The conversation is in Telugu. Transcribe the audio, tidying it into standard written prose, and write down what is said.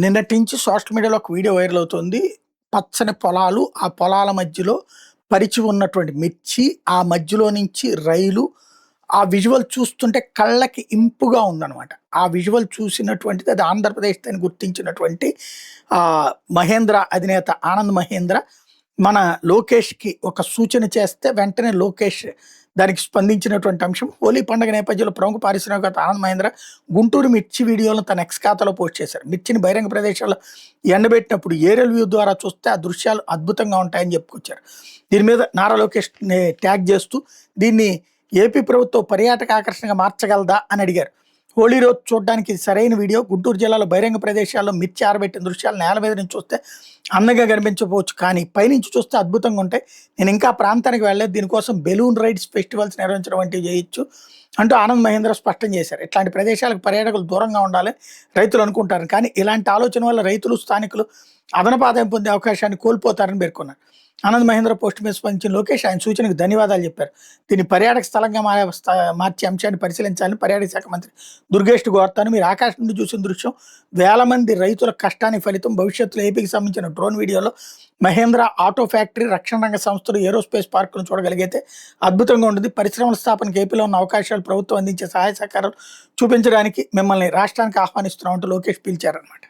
నిన్నటి నుంచి సోషల్ మీడియాలో ఒక వీడియో వైరల్ అవుతుంది. పచ్చని పొలాలు, ఆ పొలాల మధ్యలో పరిచి ఉన్నటువంటి మిర్చి, ఆ మధ్యలో నుంచి రైలు, ఆ విజువల్ చూస్తుంటే కళ్ళకి ఇంపుగా ఉందనమాట. ఆ విజువల్ చూసినటువంటిది అది ఆంధ్రప్రదేశ్ అని గుర్తించినటువంటి మహేంద్ర అధినేత ఆనంద్ మహేంద్ర మన లోకేష్‌కి ఒక సూచన చేస్తే వెంటనే లోకేష్ దానికి స్పందించినటువంటి అంశం. హోలీ పండుగ నేపథ్యంలో ప్రముఖ పారిశ్రామికవేత్త ఆనంద్ మహేంద్ర గుంటూరు మిర్చి వీడియోలను తన ఎక్స్ ఖాతాలో పోస్ట్ చేశారు. మిర్చిని బహిరంగ ప్రదేశాల్లో ఎండబెట్టినప్పుడు ఏరియల్ వ్యూ ద్వారా చూస్తే ఆ దృశ్యాలు అద్భుతంగా ఉంటాయని చెప్పుకొచ్చారు. దీని మీద నారా లోకేష్‌ని ట్యాగ్ చేస్తూ దీన్ని ఏపీ ప్రభుత్వం పర్యాటక ఆకర్షణగా మార్చగలదా అని అడిగారు. హోళీ రోజు చూడడానికి ఇది సరైన వీడియో. గుంటూరు జిల్లాలో బహిరంగ ప్రదేశాల్లో మిర్చి ఆరబెట్టిన దృశ్యాలు నేల మీద నుంచి చూస్తే అందంగా కనిపించకపోవచ్చు, కానీ పైనుంచి చూస్తే అద్భుతంగా ఉంటాయి. నేను ఇంకా ప్రాంతానికి వెళ్ళలేదు, దీనికోసం బెలూన్ రైడ్స్, ఫెస్టివల్స్ నిర్వహించడం వంటివి చేయొచ్చు అంటూ ఆనంద్ మహేంద్ర స్పష్టం చేశారు. ఇట్లాంటి ప్రదేశాలకు పర్యాటకులు దూరంగా ఉండాలని రైతులు అనుకుంటారు, కానీ ఇలాంటి ఆలోచన వల్ల రైతులు, స్థానికులు అదనపు ఆదాయం పొందే అవకాశాన్ని కోల్పోతారని పేర్కొన్నారు. ఆనంద్ మహేంద్ర పోస్ట్ మీద స్పందించిన లోకేష్ ఆయన సూచనకు ధన్యవాదాలు చెప్పారు. దీన్ని పర్యాటక స్థలంగా మార్చే అంశాన్ని పరిశీలించాలని పర్యాటక శాఖ మంత్రి దుర్గేష్ కోరుతాను. మీరు ఆకాశం నుండి చూసిన దృశ్యం వేల మంది రైతుల కష్టానికి ఫలితం. భవిష్యత్తులో ఏపీకి సంబంధించిన డ్రోన్ వీడియోలో మహేంద్ర ఆటో ఫ్యాక్టరీ, రక్షణ రంగ సంస్థలు, ఏరోస్పేస్ పార్కులను చూడగలిగితే అద్భుతంగా ఉంటుంది. పరిశ్రమల స్థాపనకు ఏపీలో ఉన్న అవకాశాలు, ప్రభుత్వం అందించే సహాయ సహకారాలు చూపించడానికి మిమ్మల్ని రాష్ట్రానికి ఆహ్వానిస్తున్నామంటూ లోకేష్ పిలిచారన్నమాట.